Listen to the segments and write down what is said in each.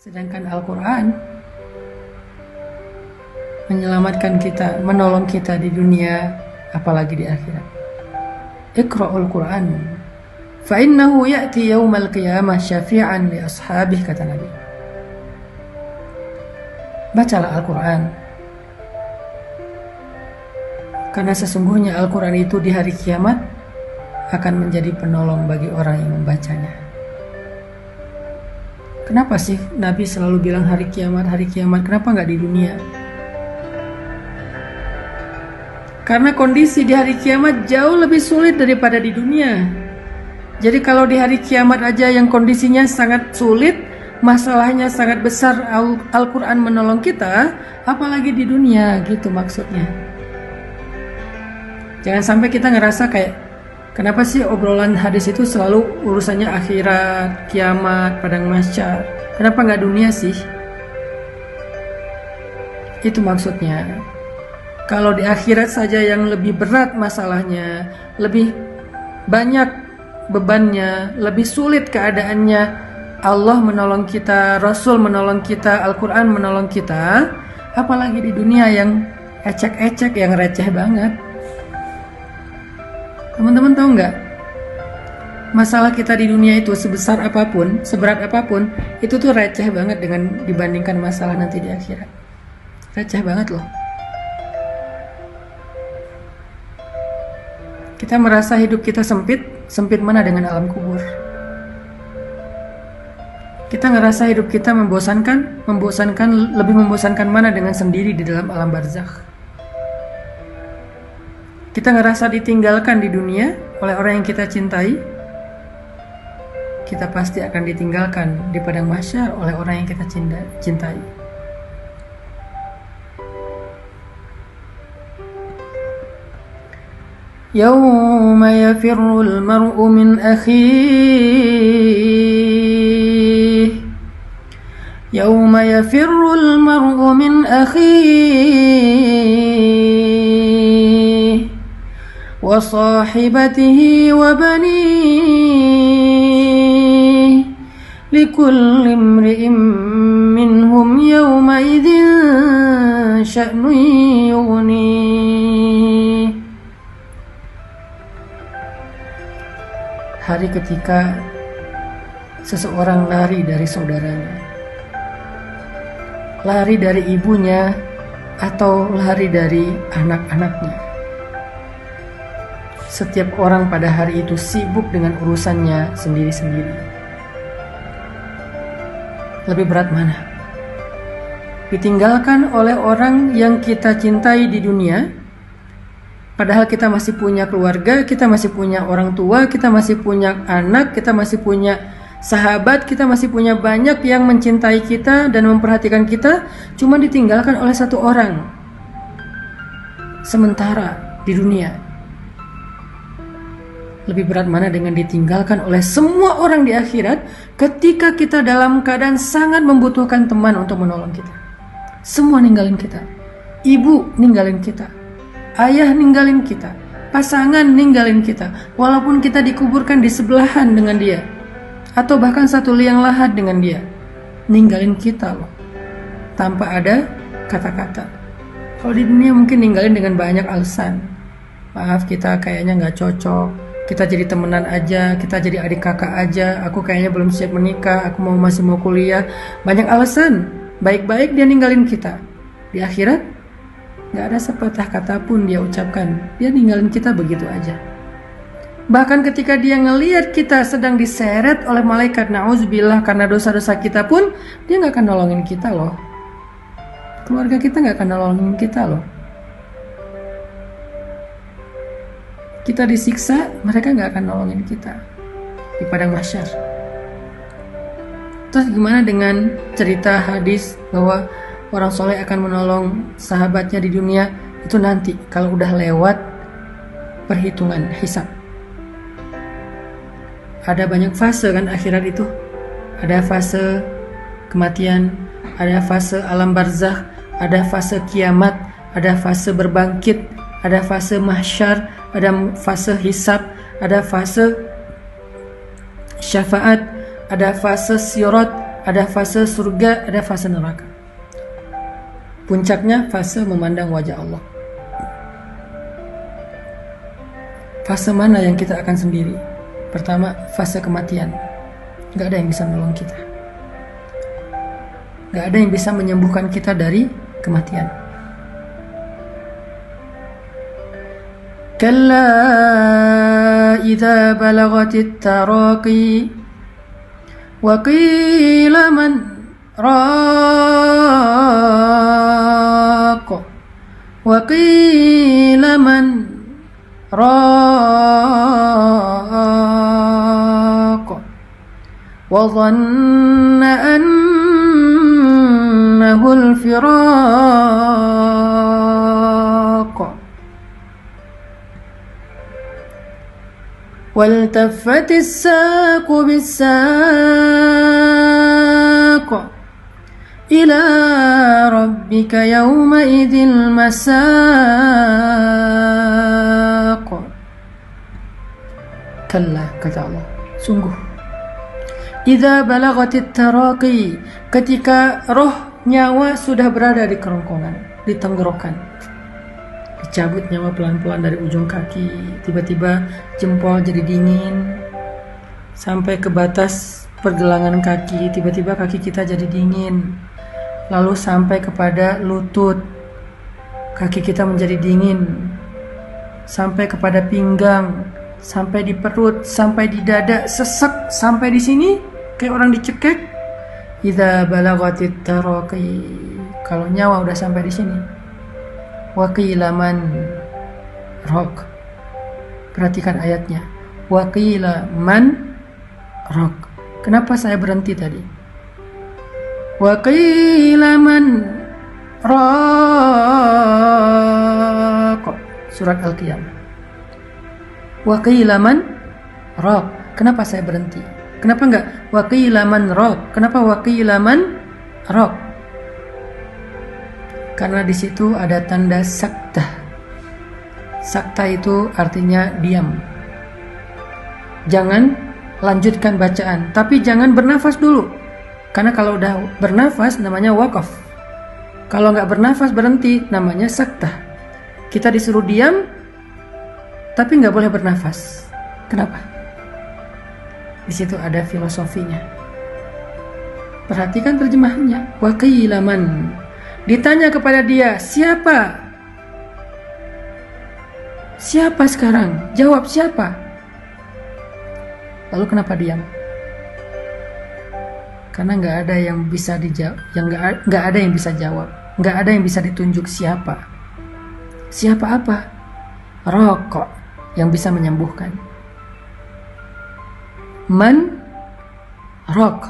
Sedangkan Al-Quran menyelamatkan kita, menolong kita di dunia, apalagi di akhirat. Iqra'ul Quran fa innahu ya'ti yaumal qiyamah syafi'an li ashabih, kata Nabi. Bacalah Al-Quran, karena sesungguhnya Al-Quran itu di hari kiamat akan menjadi penolong bagi orang yang membacanya. Kenapa sih Nabi selalu bilang hari kiamat, kenapa nggak di dunia? Karena kondisi di hari kiamat jauh lebih sulit daripada di dunia. Jadi kalau di hari kiamat aja yang kondisinya sangat sulit, masalahnya sangat besar, Al-Quran menolong kita, apalagi di dunia, gitu maksudnya. Jangan sampai kita ngerasa kayak, kenapa sih obrolan hadis itu selalu urusannya akhirat, kiamat, padang mahsyar? Kenapa nggak dunia sih? Itu maksudnya. Kalau di akhirat saja yang lebih berat masalahnya, lebih banyak bebannya, lebih sulit keadaannya, Allah menolong kita, Rasul menolong kita, Al-Quran menolong kita, apalagi di dunia yang ecek-ecek, yang receh banget. Teman-teman tahu nggak? Masalah kita di dunia itu sebesar apapun, seberat apapun, itu tuh receh banget dengan dibandingkan masalah nanti di akhirat. Receh banget loh. Kita merasa hidup kita sempit, sempit mana dengan alam kubur. Kita ngerasa hidup kita membosankan, lebih membosankan mana dengan sendiri di dalam alam barzakh. Kita ngerasa ditinggalkan di dunia oleh orang yang kita cintai, kita pasti akan ditinggalkan di padang mahsyar oleh orang yang kita cintai. Yawma yafirrul mar'u min akhihi, yawma yafirrul mar'u min akhihi wa sahibatihi wa banihi, likulli imri'in minhum yawma idzin sya'nun yughnihi. Hari ketika seseorang lari dari saudaranya, lari dari ibunya, atau lari dari anak-anaknya. Setiap orang pada hari itu sibuk dengan urusannya sendiri-sendiri. Lebih berat mana? Ditinggalkan oleh orang yang kita cintai di dunia, padahal kita masih punya keluarga, kita masih punya orang tua, kita masih punya anak, kita masih punya sahabat, kita masih punya banyak yang mencintai kita dan memperhatikan kita, cuma ditinggalkan oleh satu orang sementara di dunia. Lebih berat mana dengan ditinggalkan oleh semua orang di akhirat ketika kita dalam keadaan sangat membutuhkan teman untuk menolong kita. Semua ninggalin kita. Ibu ninggalin kita, ayah ninggalin kita, pasangan ninggalin kita, walaupun kita dikuburkan di sebelahan dengan dia, atau bahkan satu liang lahat dengan dia, ninggalin kita loh, tanpa ada kata-kata. Kalau di dunia mungkin ninggalin dengan banyak alasan. Maaf, kita kayaknya nggak cocok, kita jadi temenan aja, kita jadi adik kakak aja, aku kayaknya belum siap menikah, aku masih mau kuliah. Banyak alasan, baik-baik dia ninggalin kita. Di akhirat gak ada sepatah kata pun dia ucapkan, dia ninggalin kita begitu aja. Bahkan ketika dia ngelihat kita sedang diseret oleh malaikat, na'udzubillah, karena dosa-dosa kita pun, dia gak akan nolongin kita loh. Keluarga kita gak akan nolongin kita loh. Kita disiksa, mereka gak akan nolongin kita di padang mahsyar. Terus gimana dengan cerita hadis bahwa orang soleh akan menolong sahabatnya di dunia? Itu nanti kalau udah lewat perhitungan hisab. Ada banyak fase kan akhirat itu. Ada fase kematian, ada fase alam barzakh, ada fase kiamat, ada fase berbangkit, ada fase mahsyar, ada fase hisab, ada fase syafaat, ada fase sirat, ada fase surga, ada fase neraka. Puncaknya fase memandang wajah Allah. Fase mana yang kita akan sendiri? Pertama, fase kematian. Gak ada yang bisa menolong kita. Gak ada yang bisa menyembuhkan kita dari kematian. Kalla idza balagatit taraqi wa qila man raq wa qila man raq wa dhanna annahu al-firaq والتفت الساق بالساق إلى ربك يومئذ المساق. Kalla, kata Allah, sungguh. Idza balagatit taraqi, ketika roh nyawa sudah berada di kerongkongan, di tenggorokan. Dicabut nyawa pelan-pelan dari ujung kaki, tiba-tiba jempol jadi dingin, sampai ke batas pergelangan kaki, tiba-tiba kaki kita jadi dingin, lalu sampai kepada lutut, kaki kita menjadi dingin, sampai kepada pinggang, sampai di perut, sampai di dada, sesek sampai di sini kayak orang dicekek. Idza balagatit taraqi, kalau nyawa udah sampai di sini. Wa qila man raq, perhatikan ayatnya. Wa qila man raq. Kenapa saya berhenti tadi? Wa qila man raq, surat Al-Qiyamah. Wa qila man raq. Kenapa saya berhenti? Kenapa enggak wa qila man raq? Kenapa wa qila man raq? Karena di situ ada tanda sakta. Sakta itu artinya diam. Jangan lanjutkan bacaan, tapi jangan bernafas dulu. Karena kalau udah bernafas namanya waqaf. Kalau nggak bernafas berhenti namanya sakta. Kita disuruh diam, tapi nggak boleh bernafas. Kenapa? Di situ ada filosofinya. Perhatikan terjemahannya. Wa qila man. Ditanya kepada dia, siapa? Siapa sekarang? Jawab siapa? Lalu kenapa diam? Karena nggak ada yang bisa dijawab, nggak ada yang bisa jawab, nggak ada yang bisa ditunjuk siapa. Siapa apa? Rokok yang bisa menyembuhkan. Man rok,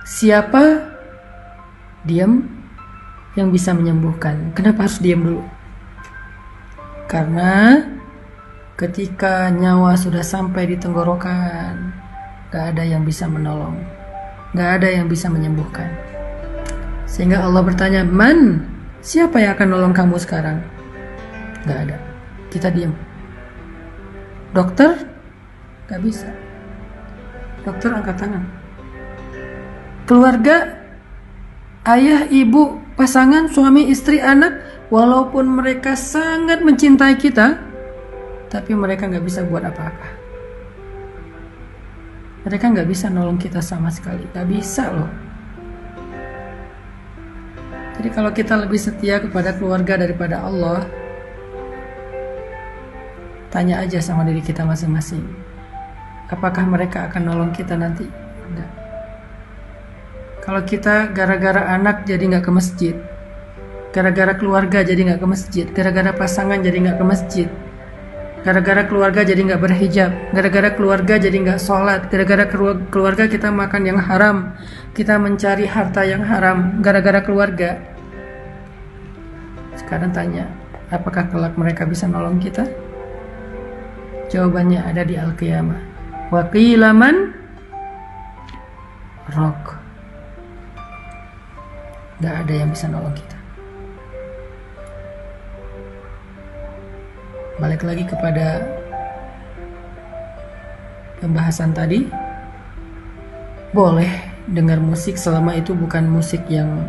siapa? Diam yang bisa menyembuhkan. Kenapa harus diam dulu? Karena ketika nyawa sudah sampai di tenggorokan, gak ada yang bisa menolong, gak ada yang bisa menyembuhkan. Sehingga Allah bertanya, man, siapa yang akan nolong kamu sekarang? Gak ada. Kita diam. Dokter? Gak bisa. Dokter angkat tangan. Keluarga, ayah, ibu, pasangan, suami, istri, anak, walaupun mereka sangat mencintai kita, tapi mereka nggak bisa buat apa-apa. Mereka nggak bisa nolong kita sama sekali, nggak bisa loh. Jadi kalau kita lebih setia kepada keluarga daripada Allah, tanya aja sama diri kita masing-masing, apakah mereka akan nolong kita nanti? Enggak. Kalau kita gara-gara anak jadi nggak ke masjid, gara-gara keluarga jadi nggak ke masjid, gara-gara pasangan jadi nggak ke masjid, gara-gara keluarga jadi nggak berhijab, gara-gara keluarga jadi nggak sholat, gara-gara keluarga kita makan yang haram, kita mencari harta yang haram, gara-gara keluarga. Sekarang tanya, apakah kelak mereka bisa nolong kita? Jawabannya ada di Al-Qiyamah. Wa qila man raq. Gak ada yang bisa nolong kita. Balik lagi kepada pembahasan tadi. Boleh dengar musik selama itu bukan musik yang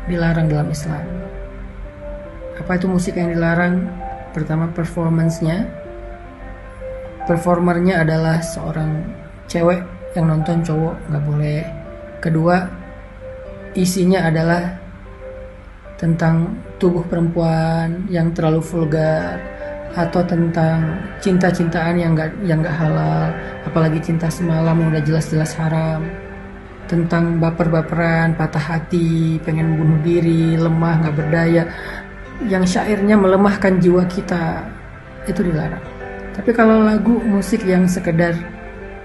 dilarang dalam Islam. Apa itu musik yang dilarang? Pertama, performance-nya. Performernya adalah seorang cewek, yang nonton cowok nggak boleh. Kedua, isinya adalah tentang tubuh perempuan yang terlalu vulgar, atau tentang cinta-cintaan yang nggak halal, apalagi cinta semalam yang udah jelas-jelas haram, tentang baper-baperan, patah hati, pengen bunuh diri, lemah, nggak berdaya, yang syairnya melemahkan jiwa kita, itu dilarang. Tapi kalau lagu musik yang sekedar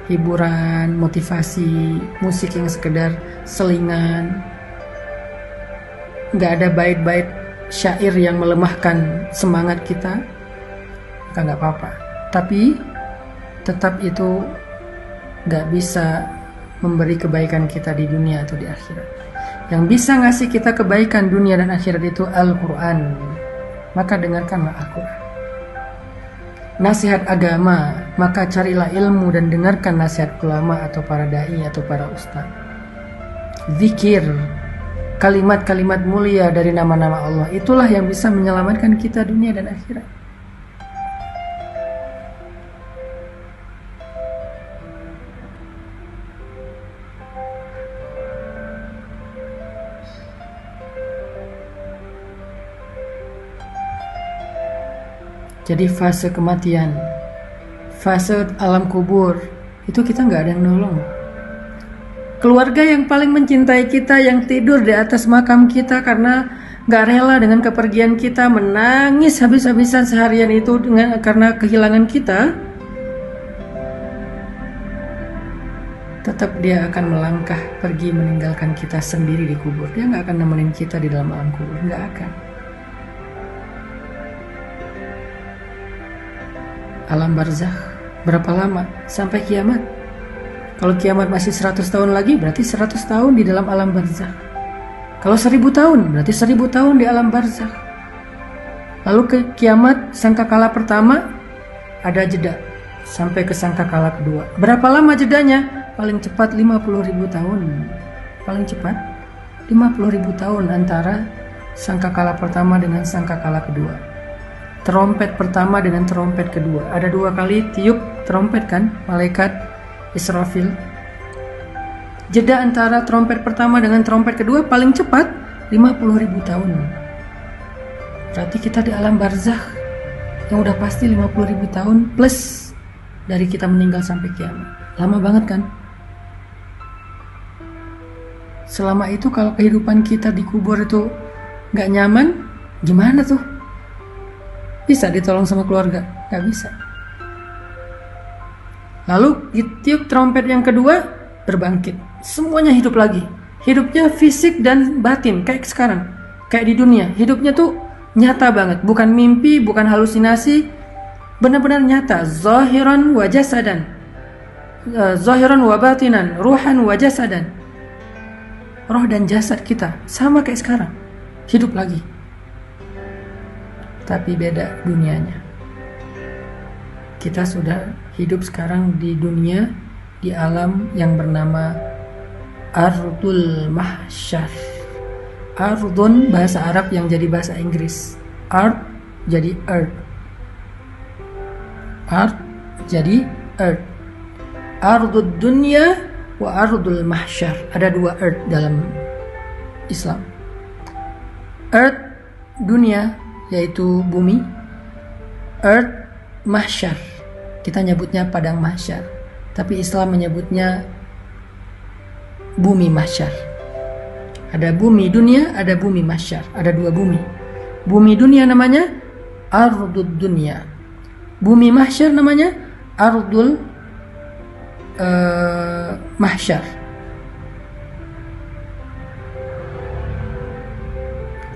hiburan, motivasi, musik yang sekedar selingan, nggak ada bait-bait syair yang melemahkan semangat kita, maka nggak apa-apa. Tapi tetap itu nggak bisa memberi kebaikan kita di dunia atau di akhirat. Yang bisa ngasih kita kebaikan dunia dan akhirat itu Al-Quran. Maka dengarkanlah Al-Quran. Nasihat agama, maka carilah ilmu dan dengarkan nasihat ulama atau para da'i atau para ustaz. Zikir, kalimat-kalimat mulia dari nama-nama Allah, itulah yang bisa menyelamatkan kita dunia dan akhirat. Jadi fase kematian, fase alam kubur, itu kita nggak ada yang nolong. Keluarga yang paling mencintai kita, yang tidur di atas makam kita karena nggak rela dengan kepergian kita, menangis habis-habisan seharian itu karena kehilangan kita, tetap dia akan melangkah pergi meninggalkan kita sendiri di kubur. Dia nggak akan nemenin kita di dalam alam kubur, nggak akan. Alam barzakh berapa lama? Sampai kiamat. Kalau kiamat masih 100 tahun lagi, berarti 100 tahun di dalam alam barzakh. Kalau 1000 tahun, berarti 1000 tahun di alam barzakh. Lalu ke kiamat sangkakala pertama ada jeda sampai ke sangkakala kedua. Berapa lama jedanya? Paling cepat 50.000 tahun. Paling cepat 50.000 tahun antara sangkakala pertama dengan sangkakala kedua. Terompet pertama dengan terompet kedua. Ada 2 kali tiup terompet kan, malaikat Israfil. Jeda antara terompet pertama dengan terompet kedua paling cepat 50.000 tahun. Berarti kita di alam barzakh yang udah pasti 50.000 tahun plus dari kita meninggal sampai kiamat. Lama banget kan? Selama itu kalau kehidupan kita di kubur itu gak nyaman, gimana tuh? Bisa ditolong sama keluarga? Gak bisa. Lalu ditiup trompet yang kedua, berbangkit. Semuanya hidup lagi. Hidupnya fisik dan batin, kayak sekarang. Kayak di dunia. Hidupnya tuh nyata banget. Bukan mimpi, bukan halusinasi. Benar-benar nyata. Zahiran wa jasadan. Zahiran wa batinan. Ruhan wa jasadan. Roh dan jasad kita sama kayak sekarang. Hidup lagi. Tapi beda dunianya. Kita sudah hidup sekarang di dunia, di alam yang bernama Ardul Mahsyar. Ardun bahasa Arab yang jadi bahasa Inggris. Ard jadi earth. Ard jadi earth. Ardud dunya wa Ardul Mahsyar. Ada 2 earth dalam Islam. Earth dunia, yaitu bumi. Earth mahsyar, kita nyebutnya padang mahsyar, tapi Islam menyebutnya bumi mahsyar. Ada bumi dunia, ada bumi mahsyar. Ada 2 bumi. Bumi dunia namanya Ardud dunya. Bumi mahsyar namanya Ardul mahsyar.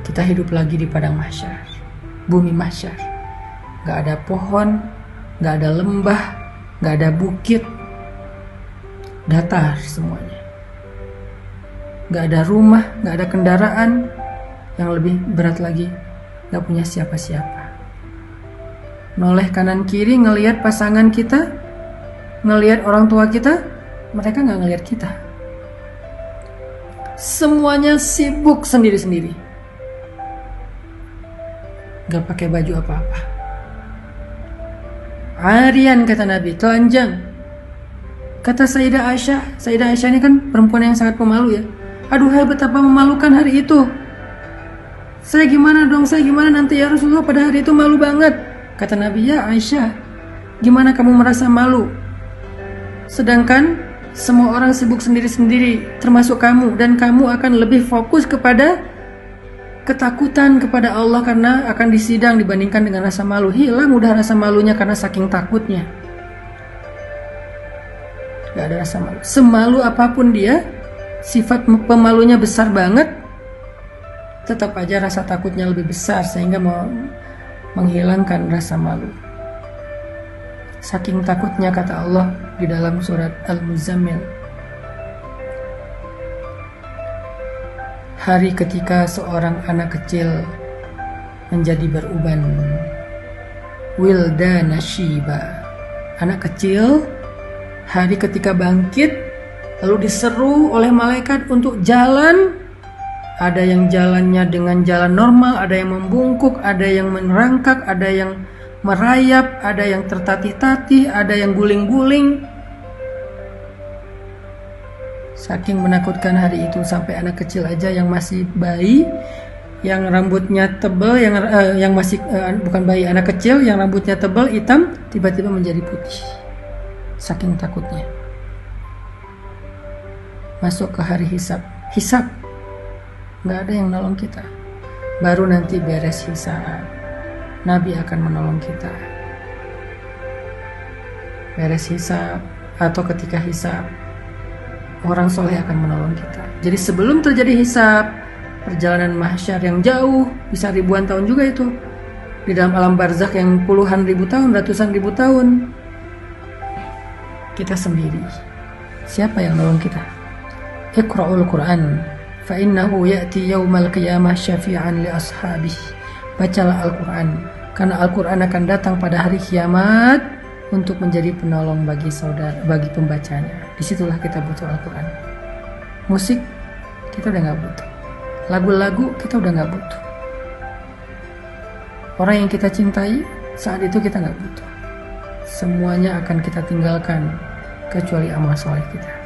Kita hidup lagi di padang mahsyar, bumi mahsyar. Gak ada pohon, gak ada lembah, gak ada bukit, datar semuanya. Gak ada rumah, gak ada kendaraan. Yang lebih berat lagi, gak punya siapa-siapa. Noleh kanan kiri ngelihat pasangan kita, ngelihat orang tua kita, mereka gak ngelihat kita. semuanya sibuk sendiri-sendiri. Gak pakai baju apa-apa. Harian kata Nabi, telanjang. Kata Sayyidah Aisyah ini kan perempuan yang sangat pemalu ya. Aduhai betapa memalukan hari itu. Saya gimana nanti ya Rasulullah, pada hari itu malu banget. Kata Nabi, ya Aisyah, gimana kamu merasa malu? Sedangkan semua orang sibuk sendiri-sendiri, termasuk kamu. Dan kamu akan lebih fokus kepada ketakutan kepada Allah karena akan disidang dibandingkan dengan rasa malu. Hilang udah rasa malunya karena saking takutnya. Gak ada rasa malu. Semalu apapun dia, sifat pemalunya besar banget, tetap aja rasa takutnya lebih besar sehingga mau menghilangkan rasa malu. Saking takutnya kata Allah di dalam surat Al-Muzammil, hari ketika seorang anak kecil menjadi beruban, wildana syiba, anak kecil hari ketika bangkit lalu diseru oleh malaikat untuk jalan. Ada yang jalannya dengan jalan normal, ada yang membungkuk, ada yang merangkak, ada yang merayap, ada yang tertatih-tatih, ada yang guling-guling. Saking menakutkan hari itu sampai anak kecil aja yang masih bayi, yang rambutnya tebal, yang masih bukan bayi, anak kecil yang rambutnya tebal hitam tiba-tiba menjadi putih. Saking takutnya. Masuk ke hari hisab. Nggak ada yang nolong kita. Baru nanti beres hisab, Nabi akan menolong kita. Beres hisab atau ketika hisab, orang soleh akan menolong kita. Jadi sebelum terjadi hisab, perjalanan mahsyar yang jauh, bisa ribuan tahun juga itu, di dalam alam barzakh yang puluhan ribu tahun, ratusan ribu tahun, kita sendiri. Siapa yang nolong kita? Iqra'ul Quran fa innahu ya'ti yaumal qiyamah syafi'an li ashabih. Bacalah Al-Quran, karena Al-Quran akan datang pada hari kiamat untuk menjadi penolong bagi saudara, bagi pembacanya. Disitulah kita butuh Al-Quran. Musik kita udah gak butuh, lagu-lagu kita udah gak butuh, orang yang kita cintai saat itu kita gak butuh. Semuanya akan kita tinggalkan kecuali amal soleh kita.